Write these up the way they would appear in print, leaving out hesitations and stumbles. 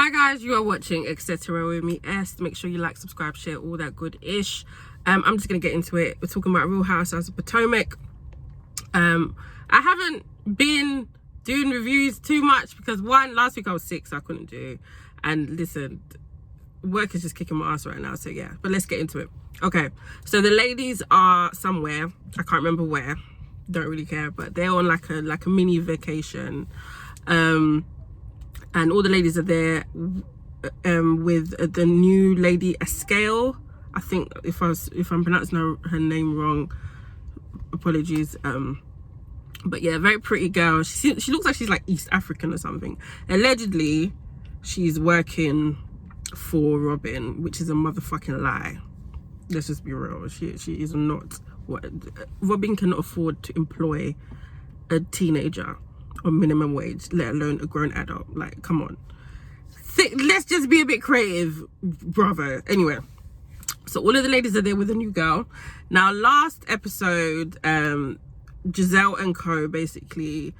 Hi guys, you are watching Etcetera With Est. Make sure you like, subscribe, share, all that good-ish. I'm just gonna get into it. We're talking about Real Housewives of Potomac. I haven't been doing reviews too much because one, last week I was sick, so I couldn't do. And listen, work is just kicking my ass right now, so yeah. But let's get into it. Okay, so the ladies are somewhere. I can't remember where. Don't really care, but they're on like a mini vacation. And all the ladies are there with the new lady Escale. I think if I'm pronouncing her name wrong, apologies. But yeah, very pretty girl. She looks like she's like East African or something. Allegedly, she's working for Robin, which is a motherfucking lie. Let's just be real. She is not. What Robin cannot afford to employ a teenager on minimum wage, let alone a grown adult. Like, come on. Let's just be a bit creative, bravo. Anyway, so all of the ladies are there with a new girl. Now, last episode, Gizelle and co basically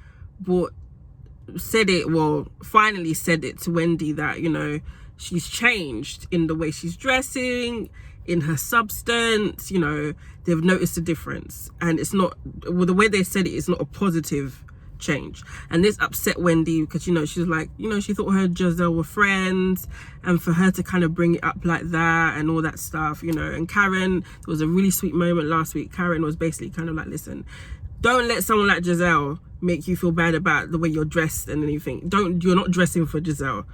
finally said it to Wendy that, you know, she's changed in the way she's dressing, in her substance. You know, they've noticed a difference, and it's not, well, the way they said it is not a positive change. And this upset Wendy because, you know, she's like, you know, she thought her and Gizelle were friends, and for her to kind of bring it up like that and all that stuff, you know. And Karen, there was a really sweet moment last week. Karen was basically kind of like, listen, don't let someone like Gizelle make you feel bad about the way you're dressed and anything. You're not dressing for Gizelle.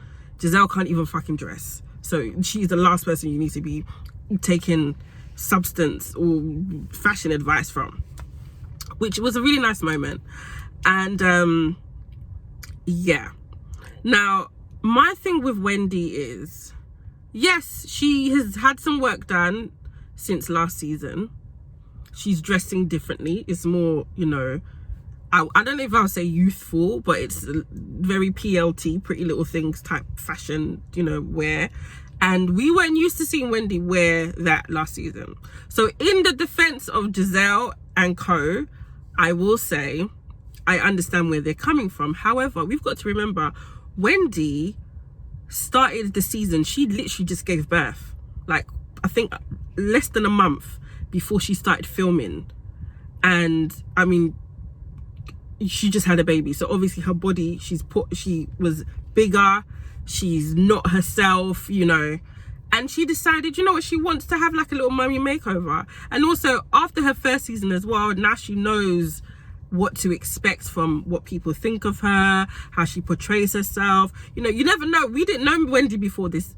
Giselle can't even fucking dress, so she's the last person you need to be taking substance or fashion advice from, which was a really nice moment. And yeah, now my thing with Wendy is, yes, she has had some work done since last season. She's dressing differently. It's more, you know, I don't know if I'll say youthful, but it's very PLT, Pretty Little Things type fashion, you know, wear. And we weren't used to seeing Wendy wear that last season. So in the defense of Gizelle and co, I will say I understand where they're coming from. However, we've got to remember, Wendy started the season, she literally just gave birth. Like, I think less than a month before she started filming. And I mean, she just had a baby. So obviously her body, she was bigger. She's not herself, you know. And she decided, you know what, she wants to have like a little mummy makeover. And also after her first season as well, now she knows what to expect from what people think of her, how she portrays herself. You know, you never know. We didn't know Wendy before this.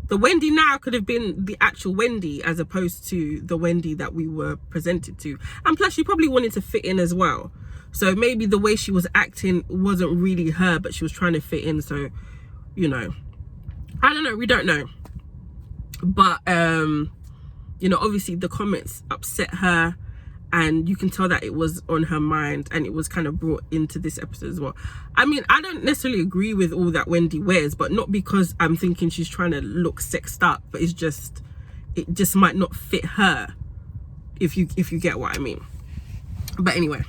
The Wendy now could have been the actual Wendy as opposed to the Wendy that we were presented to. And plus, she probably wanted to fit in as well. So maybe the way she was acting wasn't really her, but she was trying to fit in. So, you know, I don't know. We don't know. But, you know, obviously the comments upset her. And you can tell that it was on her mind, and it was kind of brought into this episode as well. I mean, I don't necessarily agree with all that Wendy wears, but not because I'm thinking she's trying to look sexed up, but it just might not fit her, if you get what I mean. But anyway,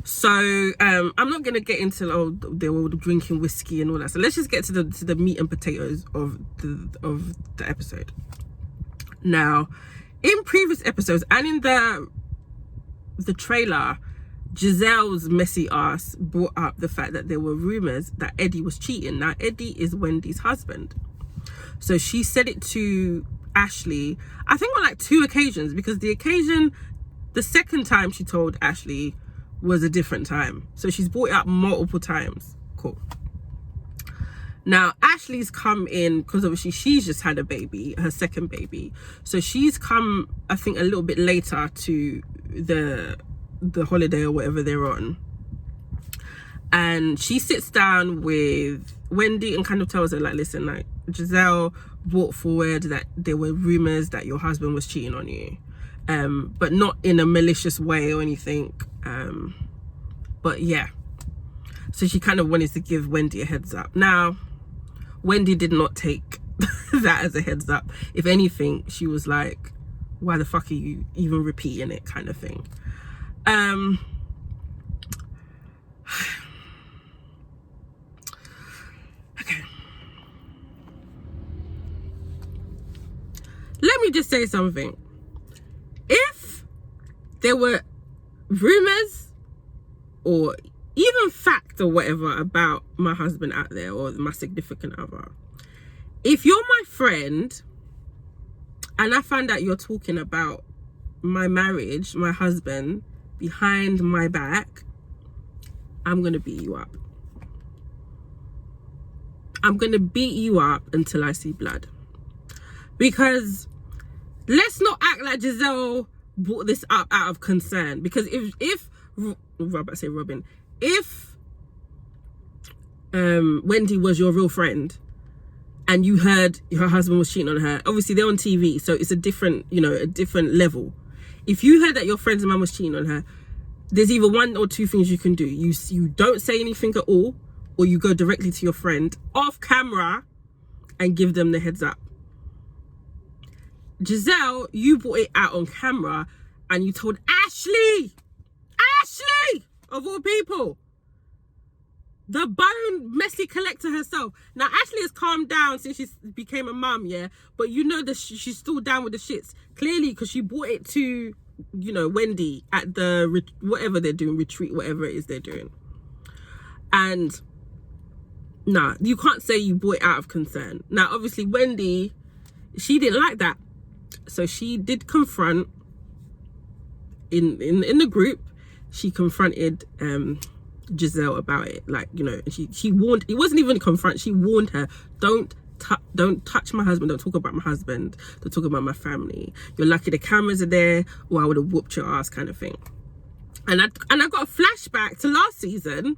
so I'm not gonna get into they were drinking whiskey and all that. So let's just get to the meat and potatoes of the episode. Now, in previous episodes and in the trailer, Gizelle's messy ass brought up the fact that there were rumors that Eddie was cheating. Now, Eddie is Wendy's husband. So she said it to Ashley, I think on like 2 occasions, because the second time she told Ashley was a different time. So she's brought it up multiple times. Cool. Now, Ashley's come in because obviously she's just had a baby, her second baby. So she's come, I think, a little bit later to the holiday or whatever they're on. And she sits down with Wendy and kind of tells her, like, listen, like, Gizelle brought forward that there were rumors that your husband was cheating on you. But not in a malicious way or anything. But yeah. So she kind of wanted to give Wendy a heads up. Now, Wendy did not take that as a heads up. If anything, she was like, why the fuck are you even repeating it, kind of thing. Okay. just say something. If there were rumors or even fact or whatever about my husband out there or my significant other, if you're my friend and I find out you're talking about my marriage, my husband, behind my back, I'm gonna beat you up. I'm gonna beat you up until I see blood. Because let's not act like Giselle brought this up out of concern. Because if Wendy was your real friend and you heard her husband was cheating on her, obviously they're on TV, so it's a different, a different level. If you heard that your friend's mum was cheating on her, there's either one or two things you can do. You don't say anything at all, or you go directly to your friend off camera and give them the heads up. Giselle, you brought it out on camera and you told Ashley, of all people, the bone messy collector herself. Now, Ashley has calmed down since she became a mum, yeah? But you know that she's still down with the shits. Clearly, because she brought it to, Wendy at the, whatever they're doing, retreat, whatever it is they're doing. And, nah, you can't say you brought it out of concern. Now, obviously, Wendy, she didn't like that. So she did confront, in the group, she confronted Giselle about it. Like, she warned, it wasn't even confront, she warned her, don't touch my husband, don't talk about my husband, don't talk about my family. You're lucky the cameras are there, or I would have whooped your ass, kind of thing. And I got a flashback to last season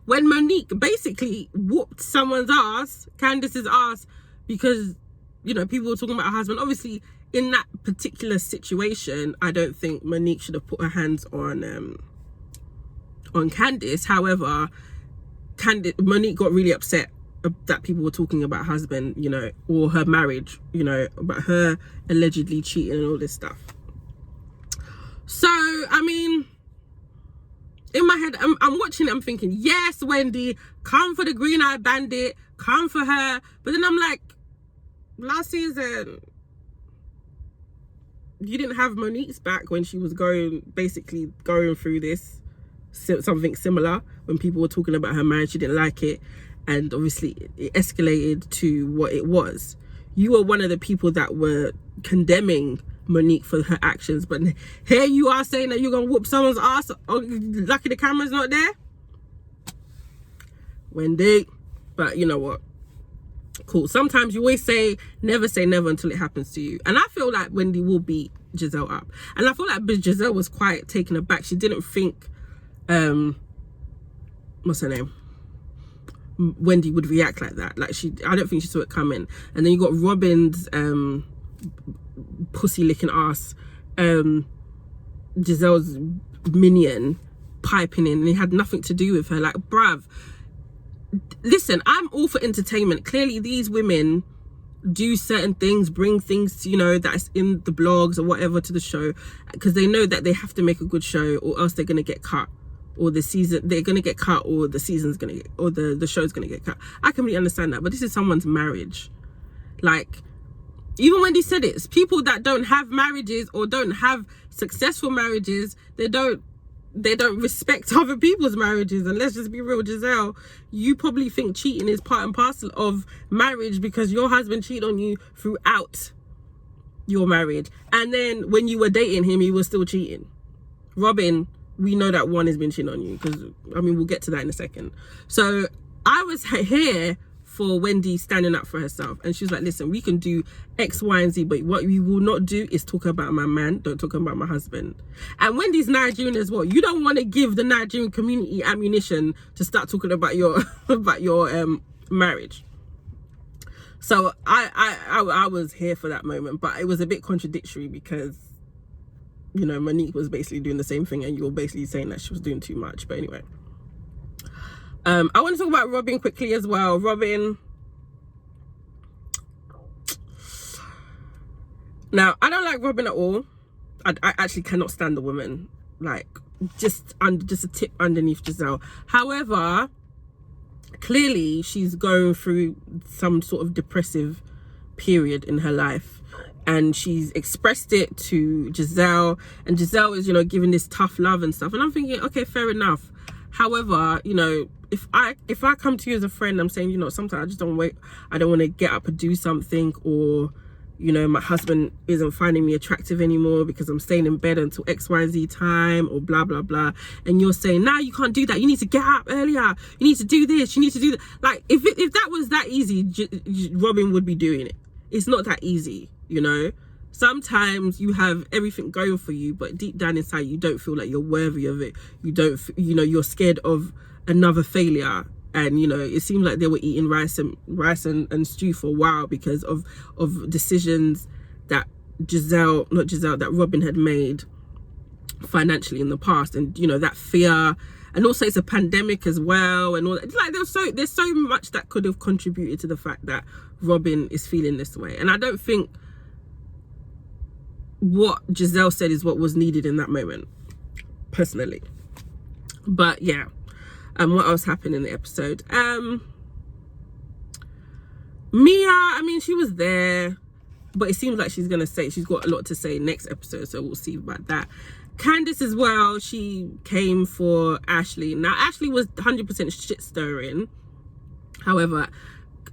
when Monique basically whooped someone's ass, Candice's ass, because, people were talking about her husband. Obviously, in that particular situation, I don't think Monique should have put her hands on Candice. However, Monique got really upset that people were talking about her husband, or her marriage, about her allegedly cheating and all this stuff. So, I mean, in my head, I'm watching it, I'm thinking, yes, Wendy, come for the green-eyed bandit, come for her. But then I'm like, last season, you didn't have Monique's back when she was going through this, something similar, when people were talking about her marriage. She didn't like it, and obviously it escalated to what it was. You were one of the people that were condemning Monique for her actions, but here you are saying that you're gonna whoop someone's ass. Oh, lucky the camera's not there, Wendy. But you know what? Cool. Sometimes you always say never until it happens to you, and I feel like Wendy will beat Giselle up, and I feel like Giselle was quite taken aback. She didn't think what's her name, Wendy would react like that. Like, I don't think she saw it coming. And then you got Robin's pussy licking ass, Giselle's minion, piping in, and it had nothing to do with her. Like, bruv, listen, I'm all for entertainment. Clearly these women do certain things, bring things, that's in the blogs or whatever to the show, because they know that they have to make a good show, or else they're gonna get cut, or the season they're gonna get cut, or the season's gonna get, or the show's gonna get cut. I can really understand that, but this is someone's marriage. Like, even Wendy said it, it's people that don't have marriages or don't have successful marriages, they don't respect other people's marriages. And let's just be real, Giselle, you probably think cheating is part and parcel of marriage because your husband cheated on you throughout your marriage, and then when you were dating him, he was still cheating. Robin, we know that one has been cheating on you, because we'll get to that in a second. So I was here for Wendy standing up for herself, and she's like, listen, we can do X, Y, and Z, but what we will not do is talk about my man, don't talk about my husband. And Wendy's Nigerian as well. You don't want to give the Nigerian community ammunition to start talking about your marriage. So I was here for that moment, but it was a bit contradictory because Monique was basically doing the same thing, and you were basically saying that she was doing too much. But anyway, I want to talk about Robin quickly as well. Robin, now, I don't like Robin at all. I actually cannot stand the woman. Like, just a tip underneath Giselle. However, clearly she's going through some sort of depressive period in her life, and she's expressed it to Gizelle, and Gizelle is, you know, giving this tough love and stuff, and I'm thinking, okay, fair enough. However, you know, if I come to you as a friend, I'm saying, you know, sometimes I just don't I don't want to get up and do something, or, you know, my husband isn't finding me attractive anymore because I'm staying in bed until XYZ time, or blah blah blah, and you're saying, nah, you can't do that, you need to get up earlier, you need to do this, you need to do that. Like, if that was that easy, Robin would be doing it. It's not that easy, you know. Sometimes you have everything going for you, but deep down inside you don't feel like you're worthy of it. You don't, you know, you're scared of another failure. And, you know, it seems like they were eating rice and stew for a while because of decisions that that Robin had made financially in the past, and, you know, that fear, and also it's a pandemic as well, and all that. Like, there's so much that could have contributed to the fact that Robin is feeling this way. And I don't think what Gizelle said is what was needed in that moment, personally. But yeah, what else happened in the episode? Mia, I mean, she was there, but it seems like she's got a lot to say next episode, so we'll see about that. Candice as well, she came for Ashley. Now, Ashley was 100% shit stirring. However,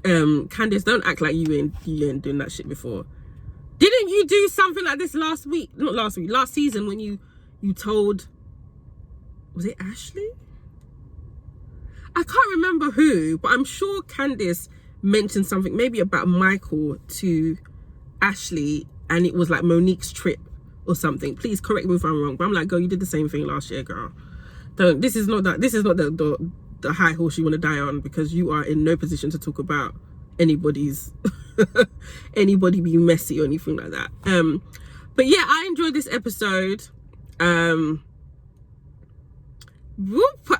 Candice, don't act like you ain't doing that shit before. Didn't you do something like this last season, when you told, was it Ashley? I can't remember who, but I'm sure Candice mentioned something maybe about Michael to Ashley, and it was like Monique's trip or something. Please correct me if I'm wrong, but I'm like, girl, you did the same thing last year, girl. This is not the high horse you want to die on, because you are in no position to talk about anybody being messy or anything like that. But yeah, I enjoyed this episode.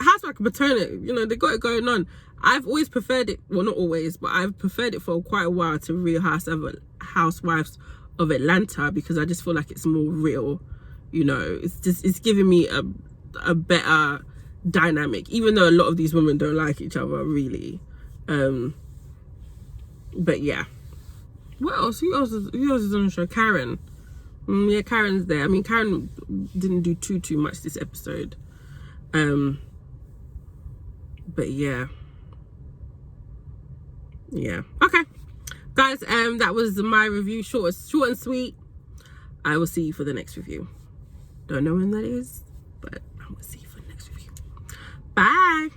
Housewife Maternity, you know, they got it going on. I've always preferred it, well, not always, but I've preferred it for quite a while to Real Housewives of Atlanta, because I just feel like it's more real, you know. It's giving me a better dynamic, even though a lot of these women don't like each other, really. But yeah, what else? Who else is on the show? Karen. Yeah, Karen's there. I mean, Karen didn't do too much this episode. But yeah, okay, guys, that was my review. Short and sweet. I will see you for the next review. Don't know when that is, but I will see you for the next review. Bye.